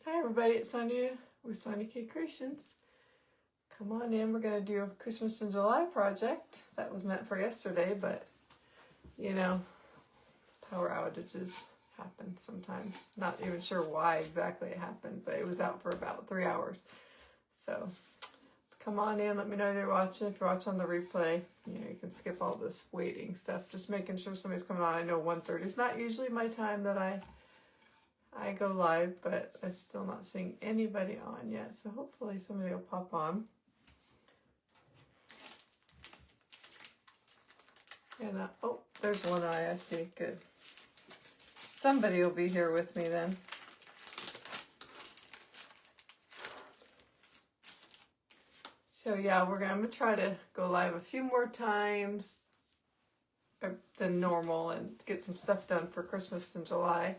Hi everybody, it's Sonia with Sonia K Creations. Come on in, we're going to do a Christmas in July project. That was meant for yesterday, but you know, power outages happen sometimes. Not even sure why exactly it happened, but it was out for about 3 hours. So come on in, let me know you're watching. If you're watching on the replay, you can skip all this waiting stuff. Just making sure somebody's coming on. I know 1:30 is not usually my time that I go live, but I'm still not seeing anybody on yet, so hopefully somebody will pop on. And oh, there's one eye, I see, good. Somebody will be here with me then. So yeah, I'm gonna try to go live a few more times than normal and get some stuff done for Christmas in July.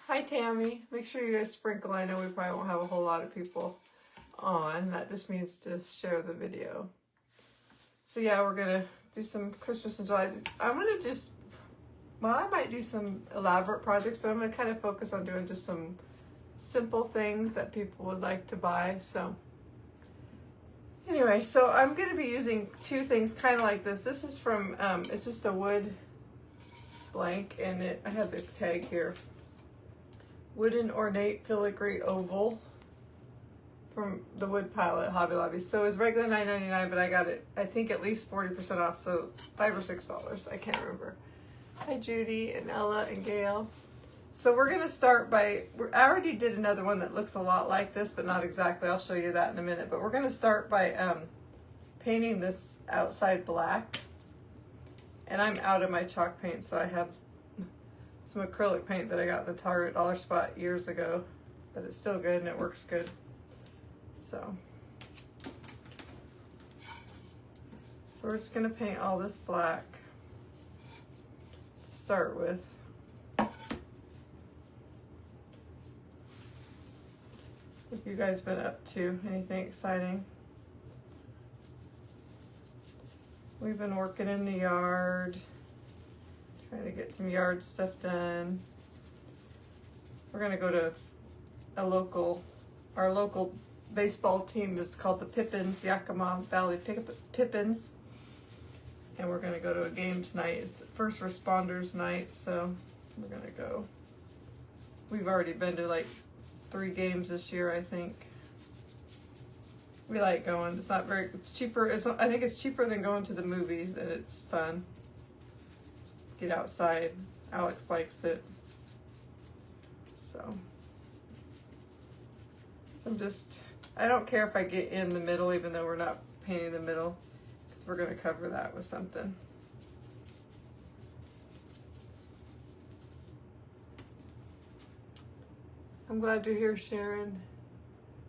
Hi Tammy, make sure you guys sprinkle. I know we probably won't have a whole lot of people on. That just means to share the video. So yeah, we're gonna do some Christmas in July. I'm gonna just, well, I might do some elaborate projects, but I'm gonna kind of focus on doing just some simple things that people would like to buy. So anyway, so I'm gonna be using two things kind of like this. This is from, it's just a wood blank, and I have the tag here. Wooden ornate filigree oval from the wood pile at Hobby Lobby. So it's regular $9.99, but I got it, I think, at least 40% off, so $5 or $6. I can't remember. Hi Judy and Ella and Gail. So we're gonna start by, I already did another one that looks a lot like this, but not exactly. I'll show you that in a minute. But we're gonna start by painting this outside black. And I'm out of my chalk paint, so I have some acrylic paint that I got at the Target dollar spot years ago, but it's still good and it works good. So we're just gonna paint all this black to start with. Have you guys been up to anything exciting? We've been working in the yard, trying to get some yard stuff done. We're gonna go to our local baseball team is called the Pippins, Yakima Valley Pippins. And we're gonna go to a game tonight. It's first responders night, so we're gonna go. We've already been to like 3 games this year, I think. We like going. It's cheaper. I think it's cheaper than going to the movies, and it's fun. Get outside. Alex likes it. So I don't care if I get in the middle, even though we're not painting the middle, because we're going to cover that with something. I'm glad you're here, Sharon.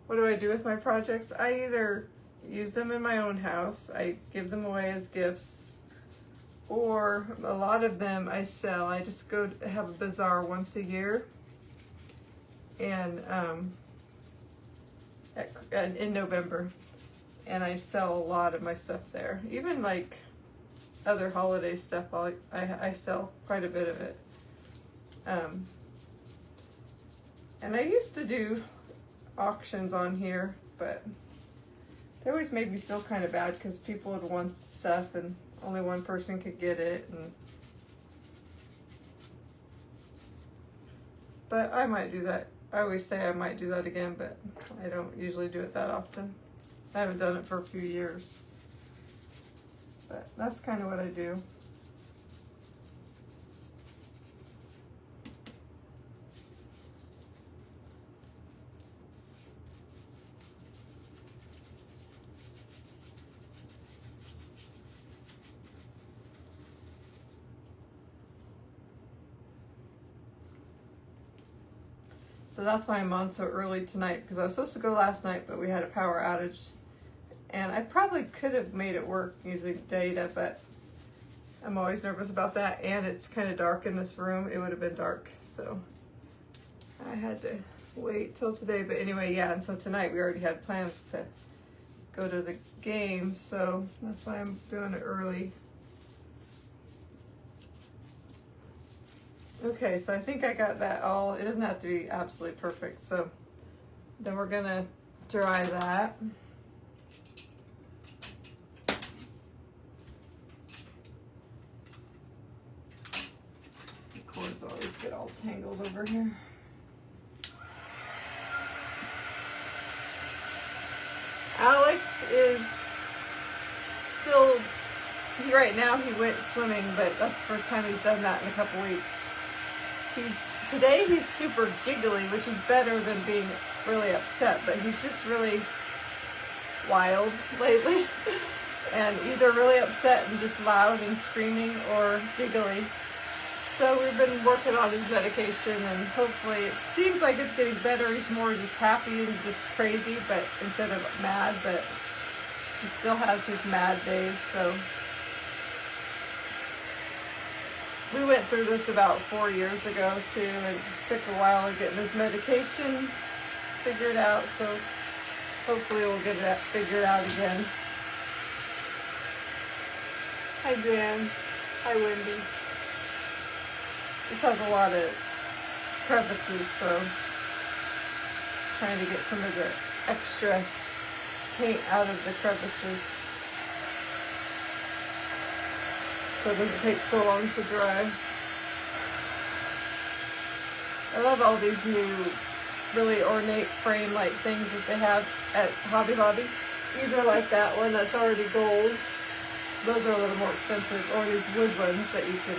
What do I do with my projects? I either use them in my own house, I give them away as gifts, or a lot of them I sell. I just go to have a bazaar once a year, and in November, and I sell a lot of my stuff there. Even like other holiday stuff, I sell quite a bit of it. And I used to do auctions on here, but they always made me feel kind of bad because people would want stuff and only one person could get it. But I might do that. I always say I might do that again, but I don't usually do it that often. I haven't done it for a few years. But that's kind of what I do. So that's why I'm on so early tonight, because I was supposed to go last night, but we had a power outage. And I probably could have made it work using data, but I'm always nervous about that. And it's kind of dark in this room. It would have been dark, so I had to wait till today. But anyway, yeah, and so tonight we already had plans to go to the game, so that's why I'm doing it early. Okay, so I think I got that all. It doesn't have to be absolutely perfect, so Then we're gonna dry that. The cords always get all tangled over here. Alex is still, right now he went swimming, but that's the first time he's done that in a couple weeks. Today he's super giggly, which is better than being really upset, but he's just really wild lately. And either really upset and just loud and screaming, or giggly. So we've been working on his medication, and hopefully it seems like it's getting better. He's more just happy and just crazy, but instead of mad, but he still has his mad days, so. We went through this about 4 years ago too, and it just took a while of getting his medication figured out, so hopefully we'll get that figured out again. Hi Jan. Hi Wendy. This has a lot of crevices, so trying to get some of the extra paint out of the crevices so it doesn't take so long to dry. I love all these new really ornate frame-like things that they have at Hobby Lobby. Either like that one that's already gold, those are a little more expensive, or these wood ones that you can,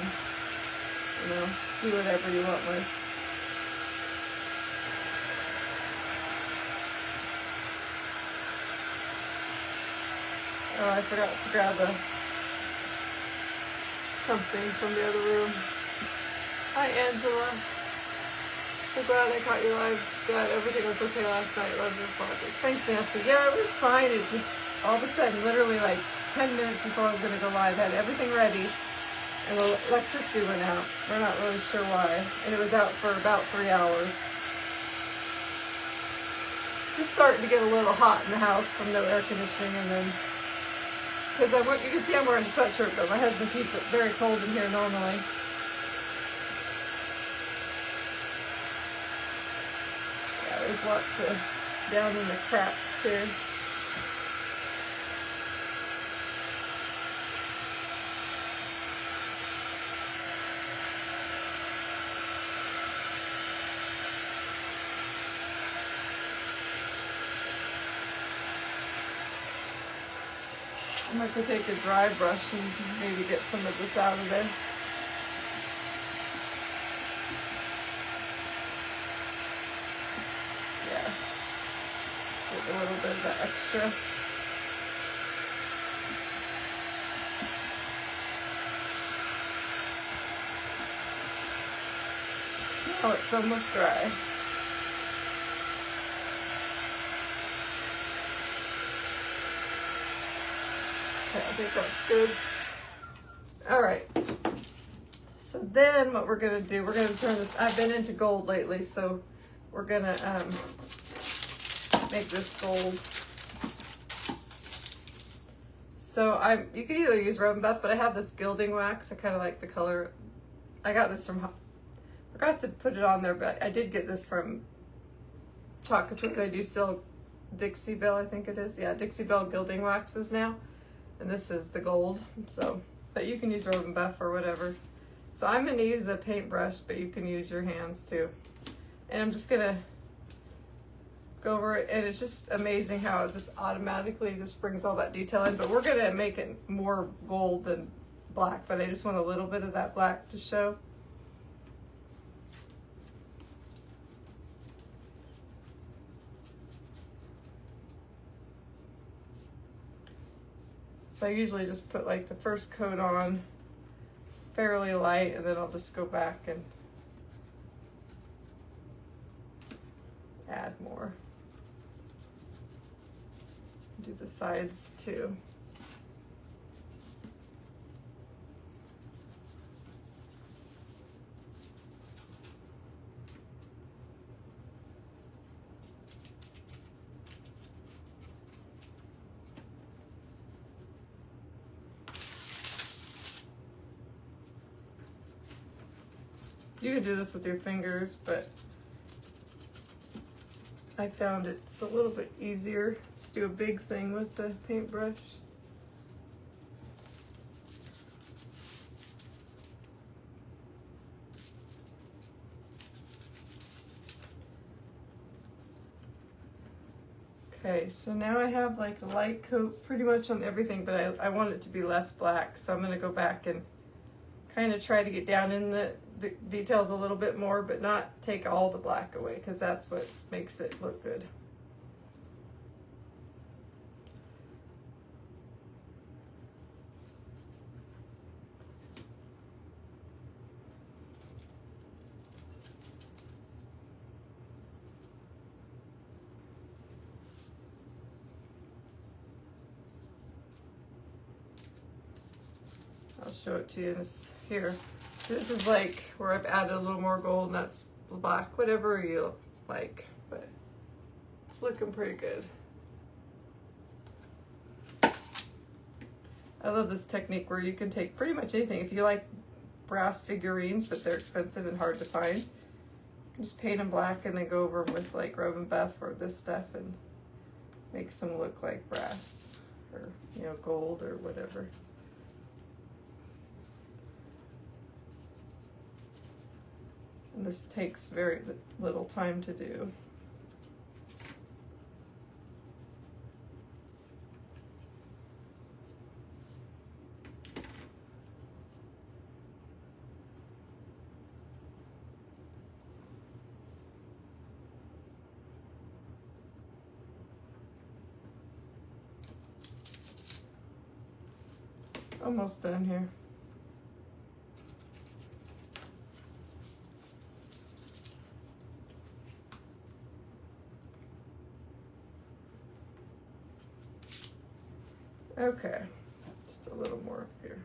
you know, do whatever you want with. Oh, I forgot to grab something from the other room. Hi Angela. So glad I caught you live. Glad everything was okay last night. Love your project. Thanks, Nancy. Yeah, it was fine. It just, all of a sudden, literally like 10 minutes before I was going to go live, had everything ready, and the electricity went out. We're not really sure why. And it was out for about 3 hours. Just starting to get a little hot in the house from no air conditioning, and then, because you can see I'm wearing a sweatshirt, but my husband keeps it very cold in here normally. Yeah, there's lots of down in the cracks here. I'm going to take a dry brush and maybe get some of this out of there. Yeah. Get a little bit of that extra. Oh, it's almost dry. Okay, I think that's good. All right. So then what we're going to do, we're going to turn this, I've been into gold lately, so we're going to make this gold. So you can either use Rub and Buff, but I have this gilding wax. I kind of like the color. I got this from, I forgot to put it on there, but I did get this from Chocolate. They do sell Dixie Belle, I think it is. Yeah, Dixie Belle gilding waxes now. And this is the gold, so, but you can use Rub and Buff or whatever. So I'm going to use a paintbrush, but you can use your hands too. And I'm just going to go over it, and it's just amazing how it just automatically just brings all that detail in. But we're going to make it more gold than black, but I just want a little bit of that black to show. So I usually just put like the first coat on fairly light, and then I'll just go back and add more. Do the sides too. You can do this with your fingers, but I found it's a little bit easier to do a big thing with the paintbrush. Okay, so now I have like a light coat pretty much on everything, but I want it to be less black, so I'm going to go back and kind of try to get down in the details a little bit more, but not take all the black away, because that's what makes it look good. I'll show it to you here. This is like where I've added a little more gold, and that's black, whatever you like, but it's looking pretty good. I love this technique where you can take pretty much anything. If you like brass figurines, but they're expensive and hard to find, you can just paint them black and then go over them with like rub and buff or this stuff and makes them look like brass or, you know, gold or whatever. And this takes very little time to do. Almost done here. Okay, just a little more up here.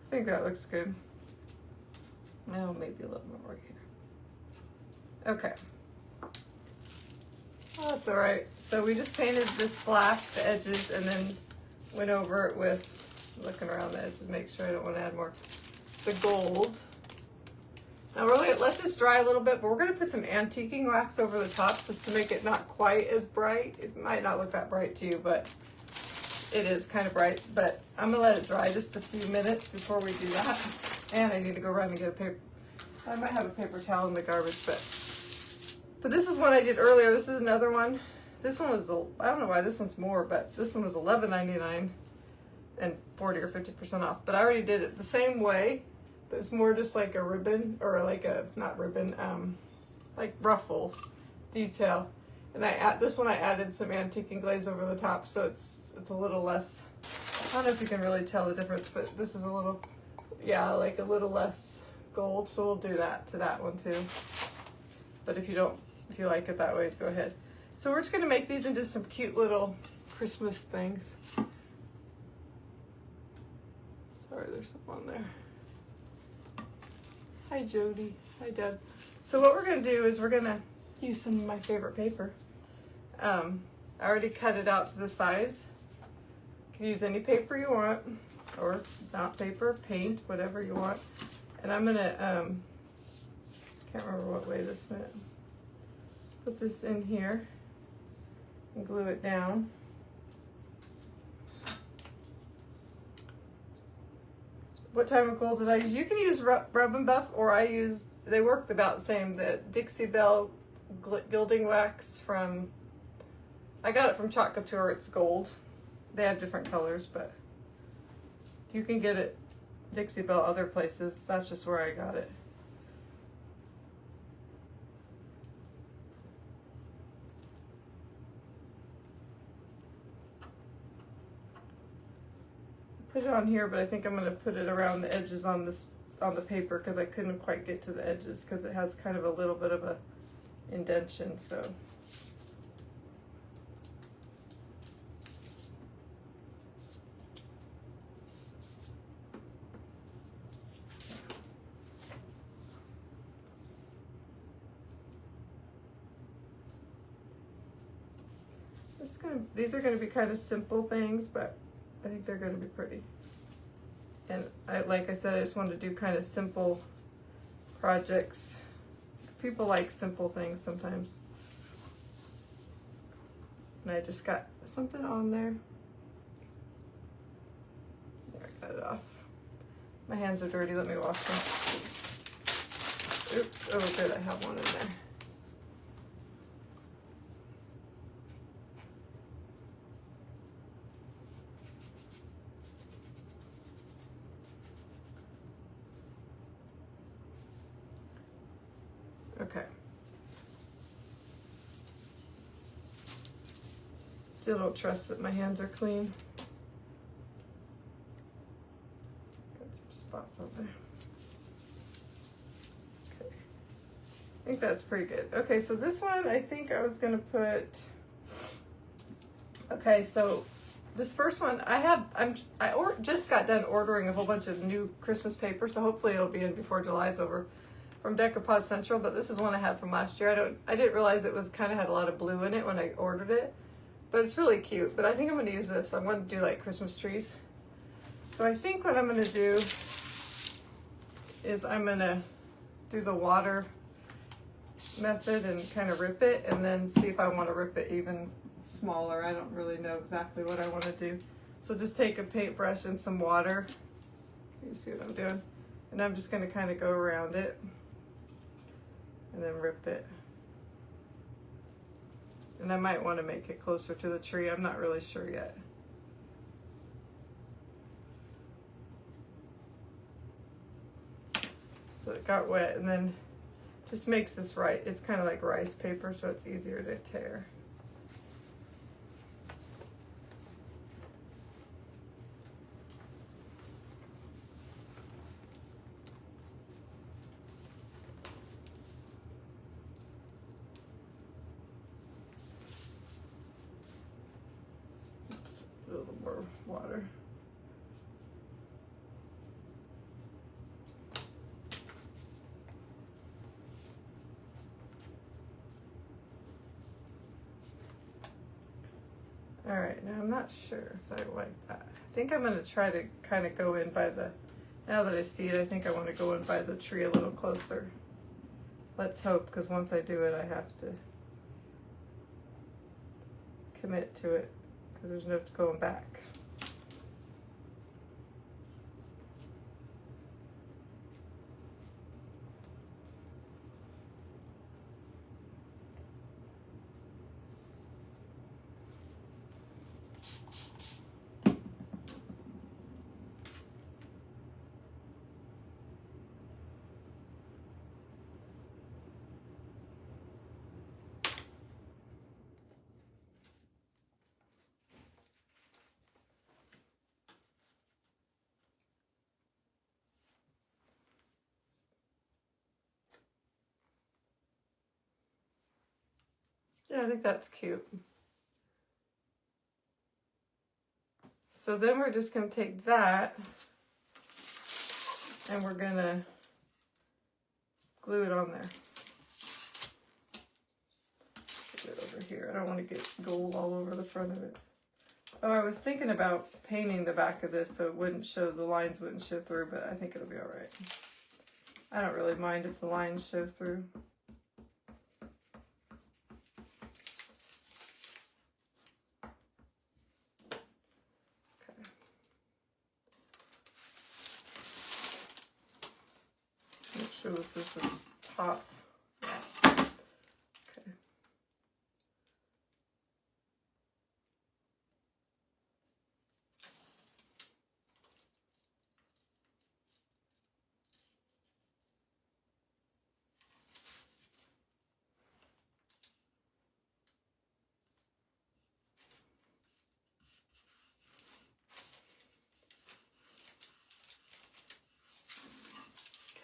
I think that looks good. Well, maybe a little more right here. Okay. Oh, that's all right. So we just painted this black, the edges, and then went over it with, looking around the edge to make sure I don't want to add more, the gold. Now we're gonna let this dry a little bit, but we're gonna put some antiquing wax over the top just to make it not quite as bright. It might not look that bright to you, but it is kind of bright. But I'm gonna let it dry just a few minutes before we do that. And I need to go run and get a paper. I might have a paper towel in the garbage, but this is one I did earlier. This is another one. This one was, I don't know why this one's more, but this one was $11.99 and 40 or 50% off. But I already did it the same way. It's more just like a ribbon, or like a, not ribbon, like ruffle detail. And this one I added some antiquing glaze over the top, so it's a little less, I don't know if you can really tell the difference, but this is a little, yeah, like a little less gold, so we'll do that to that one too. But if you like it that way, go ahead. So we're just gonna make these into some cute little Christmas things. Sorry, there's something on there. Hi Jody, hi Deb. So what we're gonna do is we're gonna use some of my favorite paper. I already cut it out to the size. You can use any paper you want, or not paper, paint, whatever you want. And I'm gonna, can't remember what way this went. Put this in here and glue it down. What type of gold did I use? You can use rub and buff, or they work about the same. The Dixie Belle gilding wax from, I got it from Chalk Couture, it's gold. They have different colors, but you can get it Dixie Belle other places. That's just where I got it. Put it on here, but I think I'm going to put it around the edges on the paper, because I couldn't quite get to the edges because it has kind of a little bit of a indentation. So these are going to be kind of simple things, but I think they're going to be pretty. And like I said, I just wanted to do kind of simple projects. People like simple things sometimes. And I just got something on there. There, I got it off. My hands are dirty, let me wash them. Oops, oh good, I have one in there. Okay. Still don't trust that my hands are clean. Got some spots on there. Okay. I think that's pretty good. Okay, so this one I think I was gonna put. Okay, so this first one I just got done ordering a whole bunch of new Christmas paper, so hopefully it'll be in before July's over. From Decor Central, but this is one I had from last year. I didn't realize it was kind of had a lot of blue in it when I ordered it, but it's really cute. But I think I'm going to use this. I'm going to do like Christmas trees. So I think what I'm going to do is I'm going to do the water method and kind of rip it, and then see if I want to rip it even smaller. I don't really know exactly what I want to do. So just take a paintbrush and some water. You see what I'm doing? And I'm just going to kind of go around it. And then rip it. And I might want to make it closer to the tree. I'm not really sure yet. So it got wet, and then just makes this right. It's kind of like rice paper, so it's easier to tear. A little more water. All right, now I'm not sure if I like that. I think I'm going to try to kind of go in by the, now that I see it, I think I want to go in by the tree a little closer. Let's hope, because once I do it, I have to commit to it, because there's no going back. Yeah, I think that's cute. So then we're just going to take that and we're going to glue it on there. Put it over here. I don't want to get gold all over the front of it. Oh, I was thinking about painting the back of this so it wouldn't show, the lines wouldn't show through, but I think it'll be all right. I don't really mind if the lines show through. Sure this is the top.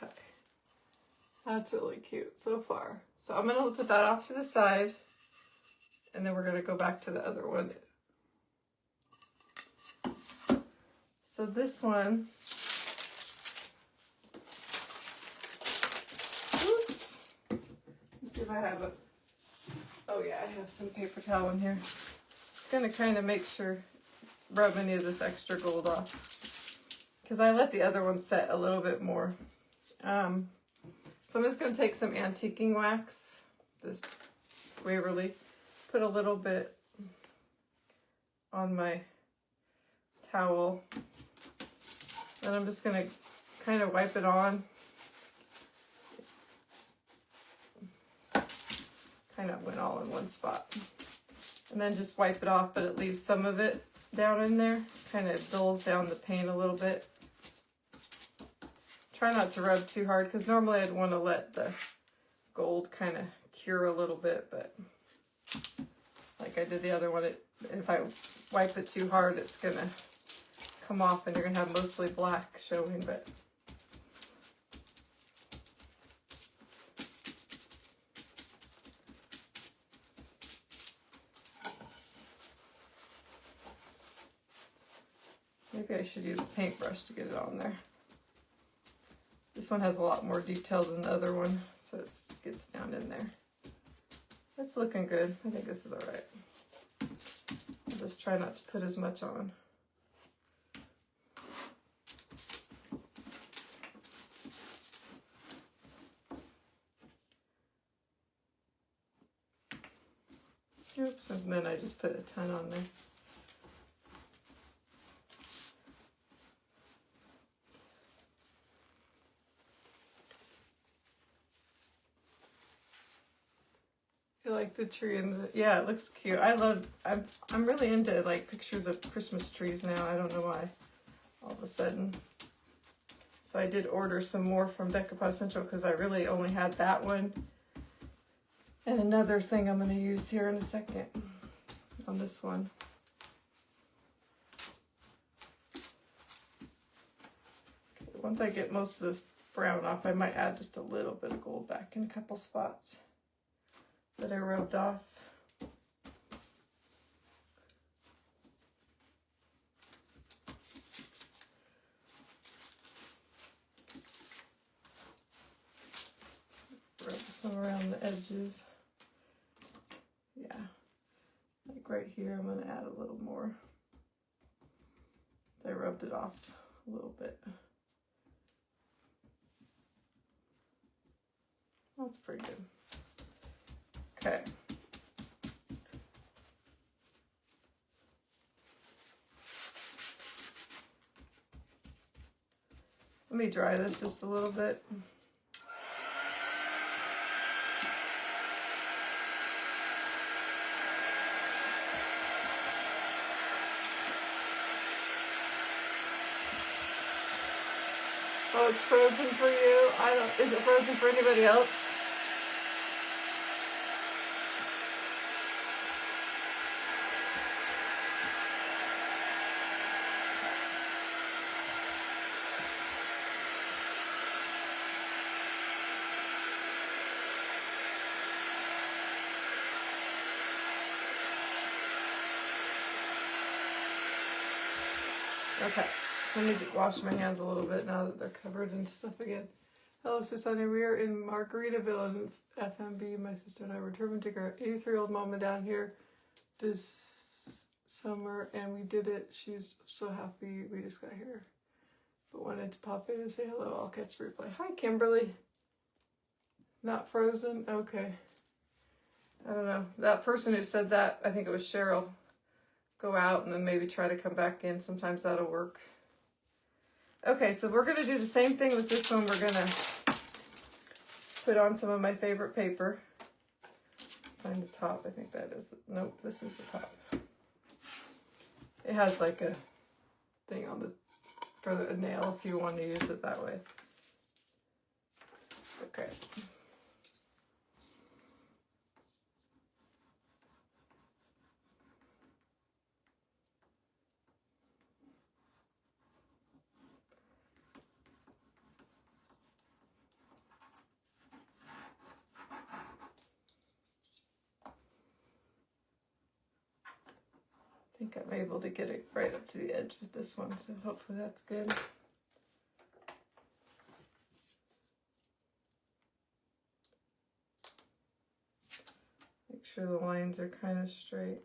Okay. That's really cute so far. So I'm going to put that off to the side, and then we're going to go back to the other one. So this one, oops. Let's see if I have a, oh yeah, I have some paper towel in here. Just going to kind of make sure, rub any of this extra gold off, because I let the other one set a little bit more. So I'm just going to take some antiquing wax, this Waverly, put a little bit on my towel, and I'm just going to kind of wipe it on. Kind of went all in one spot. And then just wipe it off, but it leaves some of it down in there. Kind of dulls down the paint a little bit. Try not to rub too hard, because normally I'd want to let the gold kind of cure a little bit, but like I did the other one, if I wipe it too hard, it's going to come off and you're going to have mostly black showing, but maybe I should use a paintbrush to get it on there. This one has a lot more detail than the other one, so it gets down in there. It's looking good. I think this is all right. I'll just try not to put as much on. Oops, and then I just put a ton on there. I like the tree and yeah, it looks cute. I'm really into like pictures of Christmas trees now. I don't know why, all of a sudden. So I did order some more from Decor Essential because I really only had that one. And another thing I'm going to use here in a second on this one. Okay, once I get most of this brown off, I might add just a little bit of gold back in a couple spots that I rubbed off. Rub some around the edges. Yeah, like right here, I'm going to add a little more. I rubbed it off a little bit. That's pretty good. Okay. Let me dry this just a little bit. Oh, it's frozen for you? Is it frozen for anybody else? Okay, let me wash my hands a little bit now that they're covered in stuff again. Hello, Susanna. We are in Margaritaville in FMB. My sister and I were determined to take our 83-year-old mama down here this summer, and we did it. She's so happy we just got here. But wanted to pop in and say hello. I'll catch the replay. Hi, Kimberly. Not frozen? Okay. I don't know. That person who said that, I think it was Cheryl. Go out and then maybe try to come back in. Sometimes that'll work. Okay, so we're going to do the same thing with this one. We're going to put on some of my favorite paper. Find the top. I think that is it. Nope, this is the top. It has like a thing on the for a nail if you want to use it that way. Okay. I think I'm able to get it right up to the edge with this one, so hopefully that's good. Make sure the lines are kind of straight.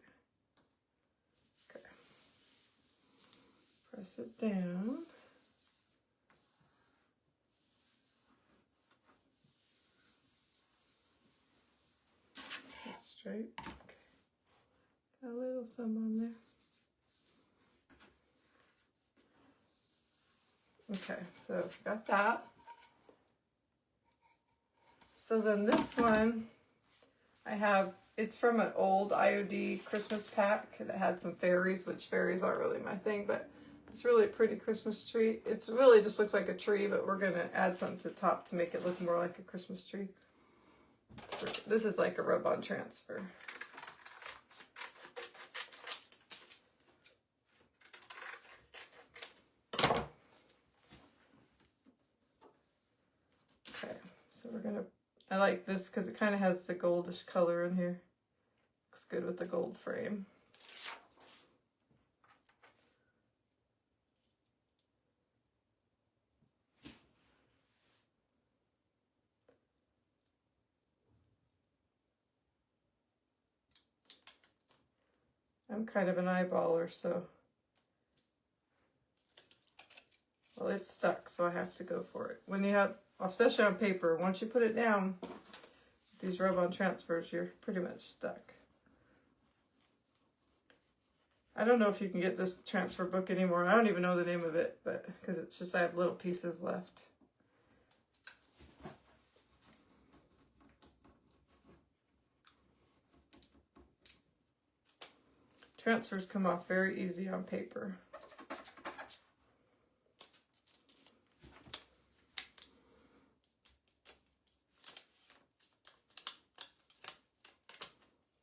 Okay. Press it down. straight. Okay. Got a little some on there. Okay, so got that. So then this one, it's from an old IOD Christmas pack that had some fairies, which fairies aren't really my thing, but it's really a pretty Christmas tree. It's really just looks like a tree, but we're gonna add something to the top to make it look more like a Christmas tree. This is like a rub-on transfer. Okay, so I like this because it kind of has the goldish color in here. Looks good with the gold frame. I'm kind of an eyeballer, so, well, it's stuck, so I have to go for it. When you have, especially on paper, once you put it down, these rub-on transfers, you're pretty much stuck. I don't know if you can get this transfer book anymore. I don't even know the name of it, but because it's just I have little pieces left. Transfers come off very easy on paper.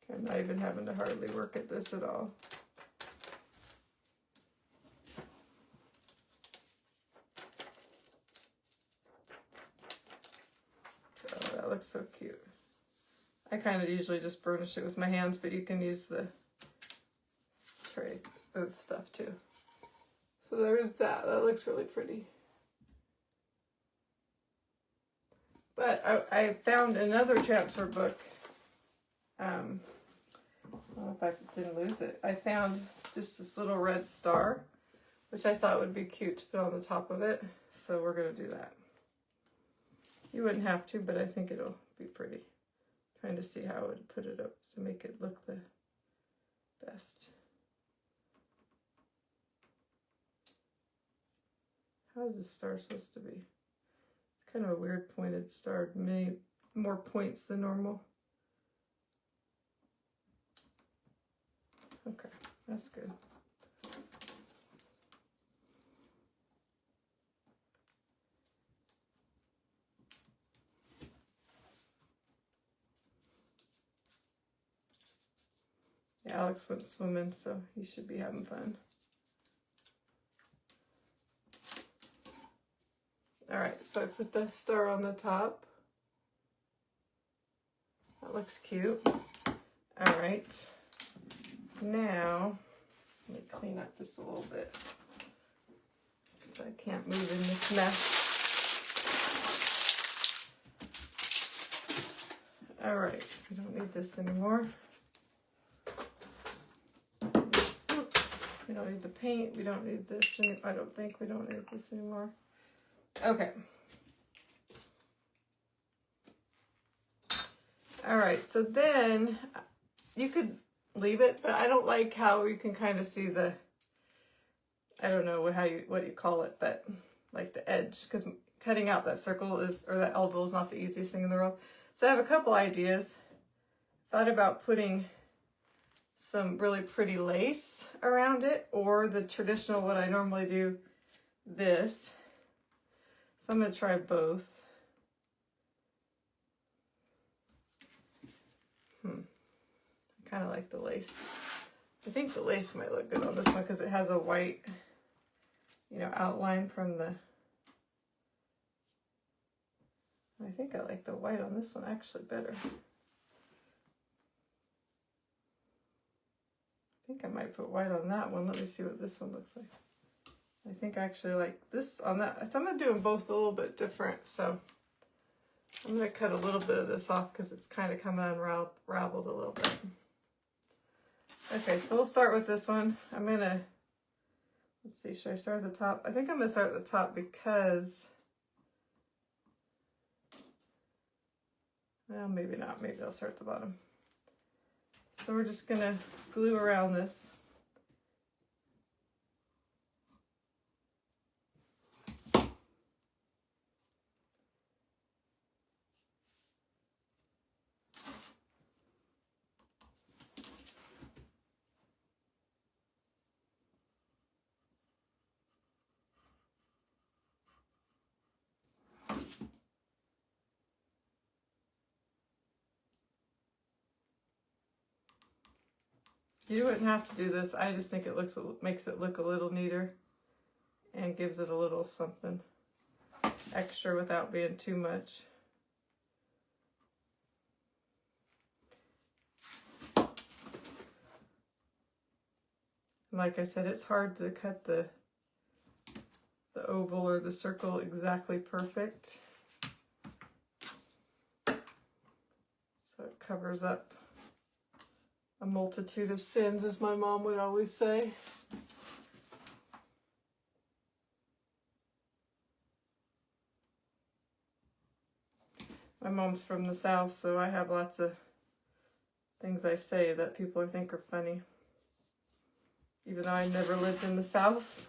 I'm not even having to hardly work at this at all. Oh, that looks so cute. I kind of usually just burnish it with my hands, but you can use the tray of stuff too. So there's that. That looks really pretty. But I found another transfer book. I don't know if I didn't lose it. I found just this little red star, which I thought would be cute to put on the top of it. So we're going to do that. You wouldn't have to, but I think it'll be pretty. Trying to see how I would put it up to make it look the best. How is this star supposed to be? It's kind of a weird pointed star, many more points than normal. Okay, that's good. Yeah, Alex went swimming, so he should be having fun. All right, so I put the star on the top. That looks cute. All right, now let me clean up just a little bit because I can't move in this mess. All right, we don't need this anymore. Oops, we don't need the paint. We don't need this. I don't think we don't need this anymore. Okay. All right, so then you could leave it, but I don't like how you can kind of see the, I don't know what you call it, but like the edge, because cutting out that circle or that elbow is not the easiest thing in the world. So I have a couple ideas. Thought about putting some really pretty lace around it, or the traditional, what I normally do, this. So I'm going to try both. I kind of like the lace. I think the lace might look good on this one because it has a white, outline from the... I think I like the white on this one actually better. I think I might put white on that one. Let me see what this one looks like. I think I actually like this on that. So I'm going to do them both a little bit different. So I'm going to cut a little bit of this off because it's kind of coming unraveled a little bit. Okay, so we'll start with this one. I'm going to, let's see, should I start at the top? I think I'm going to start at the top because, well, maybe not. Maybe I'll start at the bottom. So we're just gonna glue around this. You wouldn't have to do this. I just think it makes it look a little neater and gives it a little something extra without being too much. Like I said, it's hard to cut the oval or the circle exactly perfect. So it covers up a multitude of sins, as my mom would always say. My mom's from the South, so I have lots of things I say that people think are funny. Even though I never lived in the South.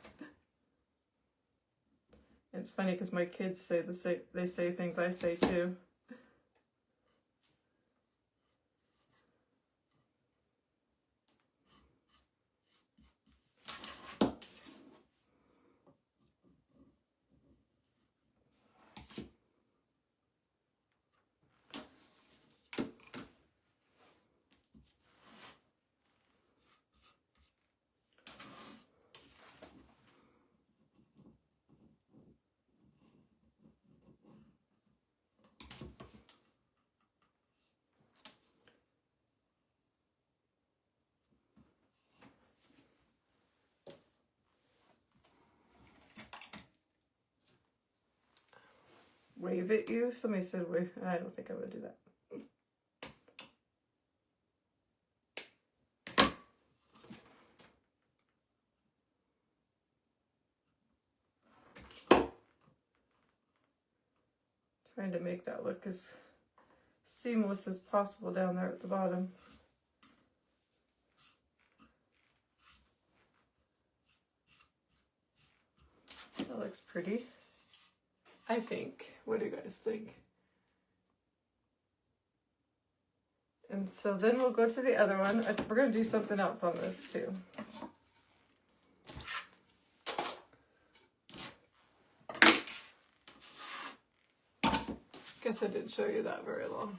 And it's funny because my kids they say things I say too. Wave at you? Somebody said wave. I don't think I would do that. Trying to make that look as seamless as possible down there at the bottom. That looks pretty, I think. What do you guys think? And so then we'll go to the other one. We're going to do something else on this too. Guess I didn't show you that very long.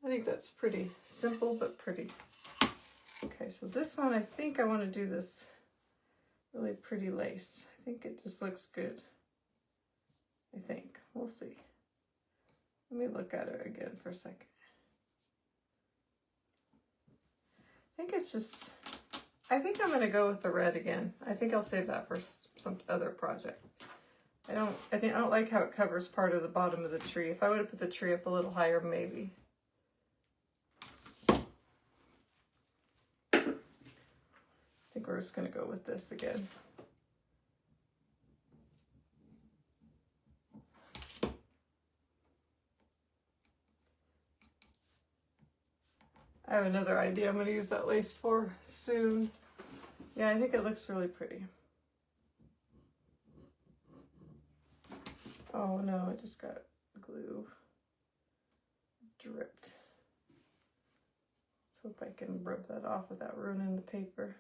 I think that's pretty simple, but pretty. Okay, so this one, I think I want to do this really pretty lace. I think it just looks good. I think. We'll see. Let me look at it again for a second. I think I'm going to go with the red again. I think I'll save that for some other project. I don't like how it covers part of the bottom of the tree. If I would have put the tree up a little higher, maybe. I think we're just going to go with this again. I have another idea I'm going to use that lace for soon. Yeah, I think it looks really pretty. Oh no, it just got glue dripped. Let's hope I can rub that off without ruining the paper.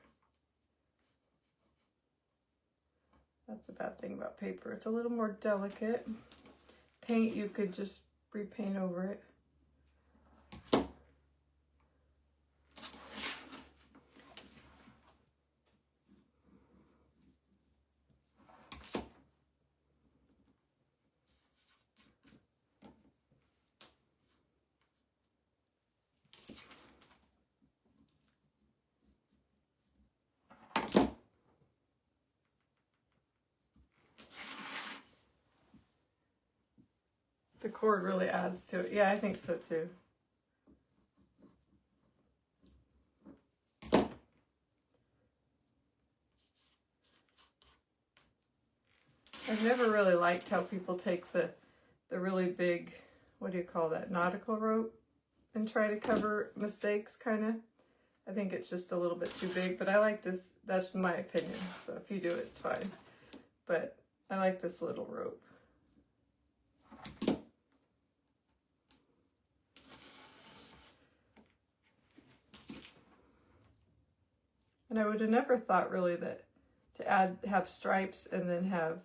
That's a bad thing about paper. It's a little more delicate. Paint, you could just repaint over it. The cord really adds to it. Yeah, I think so too. I've never really liked how people take the really big, what do you call that, nautical rope, and try to cover mistakes, kind of. I think it's just a little bit too big, but I like this. That's my opinion. So if you do it, it's fine. But I like this little rope. And I would have never thought really that to have stripes and then have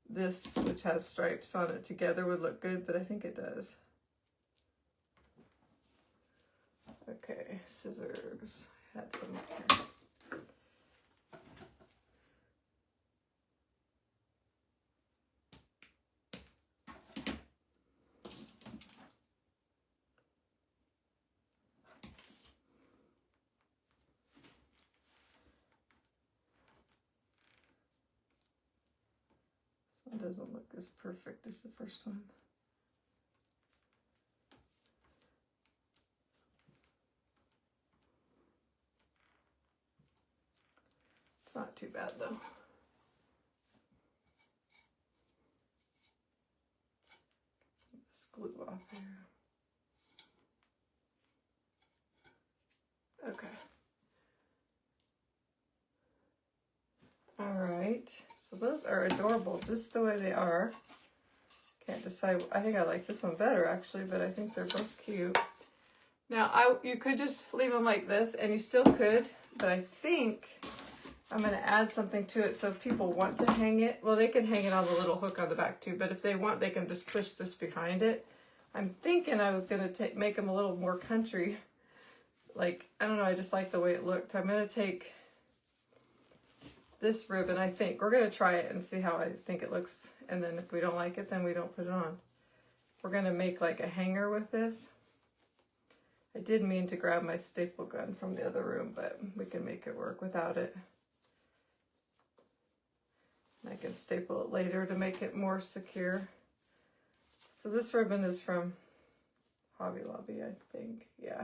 this, which has stripes on it together, would look good, but I think it does. Okay, scissors. I had some here. This one doesn't look as perfect as the first one. It's not too bad though. Get some of this glue off here. Okay. All right. So those are adorable just the way they are. Can't decide. I think I like this one better actually, but I think they're both cute. Now you could just leave them like this and you still could, but I think I'm going to add something to it. So if people want to hang it, well, they can hang it on the little hook on the back too, but if they want, they can just push this behind it. I'm thinking I was going to make them a little more country. Like, I don't know, I just like the way it looked. I'm going to take this ribbon, I think. We're going to try it and see how I think it looks. And then if we don't like it, then we don't put it on. We're going to make like a hanger with this. I did mean to grab my staple gun from the other room, but we can make it work without it. I can staple it later to make it more secure. So this ribbon is from Hobby Lobby, I think. Yeah.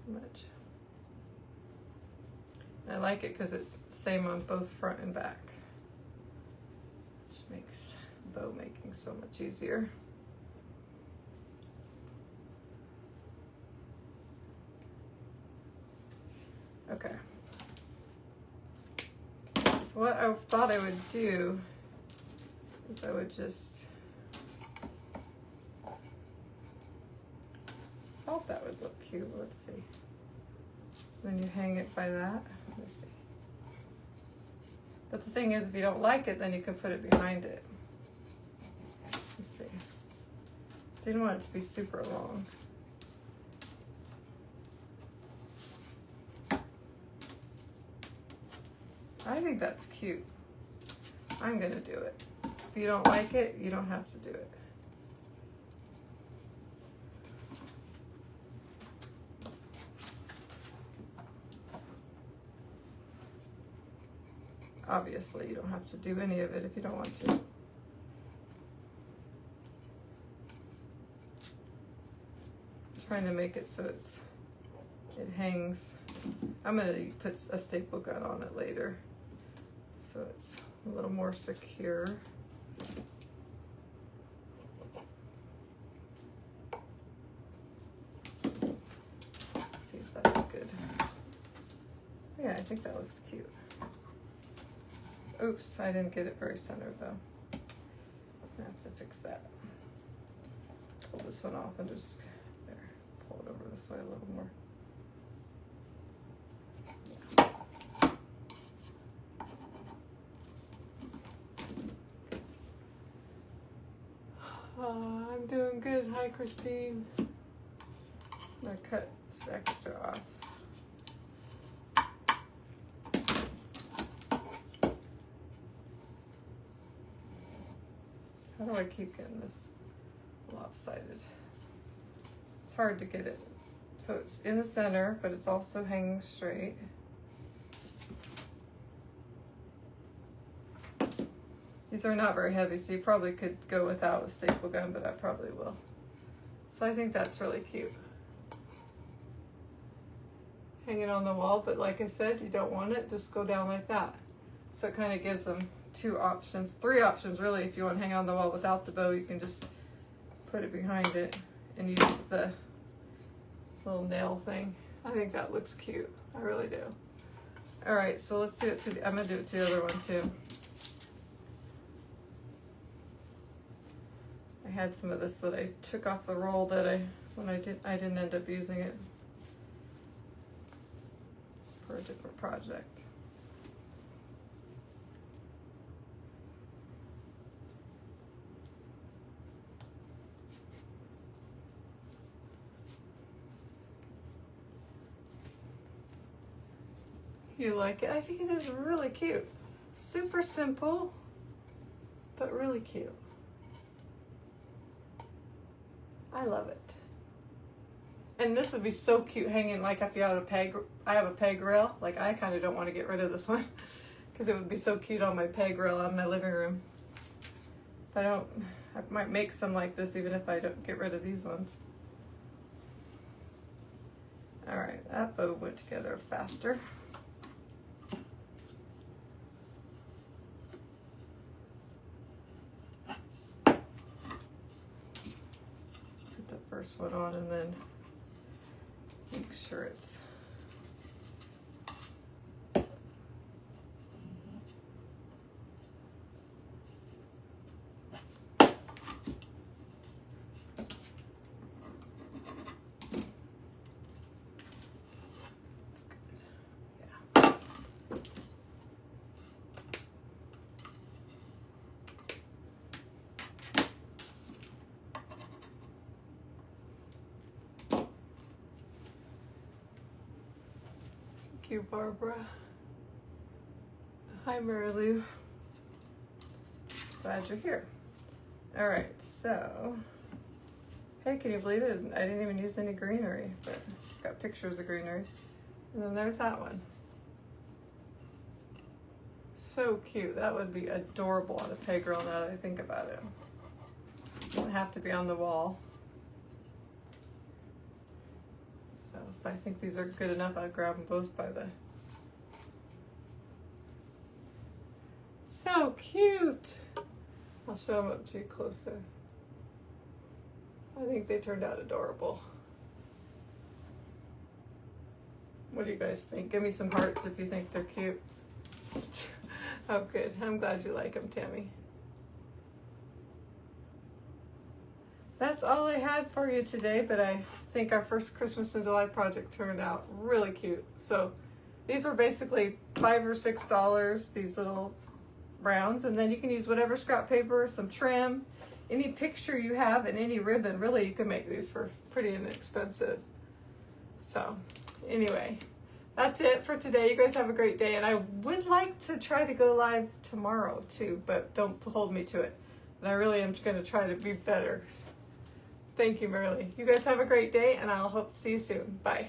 Too much. I like it because it's the same on both front and back, which makes bow making so much easier. Okay. So what I thought I would do is I would just, I thought that would look cute. Let's see. Then you hang it by that. Let's see. But the thing is, if you don't like it, then you can put it behind it. Let's see. Didn't want it to be super long. I think that's cute. I'm gonna do it. If you don't like it, you don't have to do it. Obviously, you don't have to do any of it if you don't want to. I'm trying to make it so it hangs. I'm gonna put a staple gun on it later, so it's a little more secure. Let's see if that's good. Yeah, I think that looks cute. Oops, I didn't get it very centered though. I have to fix that. Pull this one off and just, there, pull it over this way a little more. I'm doing good. Hi, Christine. I'm gonna cut this extra off. How do I keep getting this lopsided? It's hard to get it. So it's in the center, but it's also hanging straight. These are not very heavy, so you probably could go without a staple gun, but I probably will. So I think that's really cute. Hang it on the wall, but like I said, you don't want it, just go down like that. So it kind of gives them two options, three options really. If you want to hang on the wall without the bow, you can just put it behind it and use the little nail thing. I think that looks cute. I really do. All right, so let's do it to I'm gonna do it to the other one too. I had some of this that I took off the roll that I didn't end up using it for a different project. You like it? I think it is really cute. Super simple, but really cute. I love it. And this would be so cute hanging, like if you have a peg, I have a peg rail. Like I kind of don't want to get rid of this one because it would be so cute on my peg rail on my living room. But I might make some like this even if I don't get rid of these ones. All right, that bow went together faster. First one on and then make sure it's you, Barbara. Hi, Mary Lou. Glad you're here. All right, so, hey, can you believe it? I didn't even use any greenery, but it's got pictures of greenery. And then there's that one. So cute. That would be adorable on a peg rail now that I think about it. Doesn't have to be on the wall. So if I think these are good enough, I'll grab them both by the... So cute! I'll show them up to you closer. I think they turned out adorable. What do you guys think? Give me some hearts if you think they're cute. Oh, good. I'm glad you like them, Tammy. That's all I had for you today, but I think our first Christmas in July project turned out really cute. So these were basically $5 or $6, these little rounds, and then you can use whatever scrap paper, some trim, any picture you have, and any ribbon. Really, you can make these for pretty inexpensive. So anyway, that's it for today. You guys have a great day, and I would like to try to go live tomorrow too, but don't hold me to it. And I really am going to try to be better. Thank you, Merle. You guys have a great day, and I'll hope to see you soon. Bye.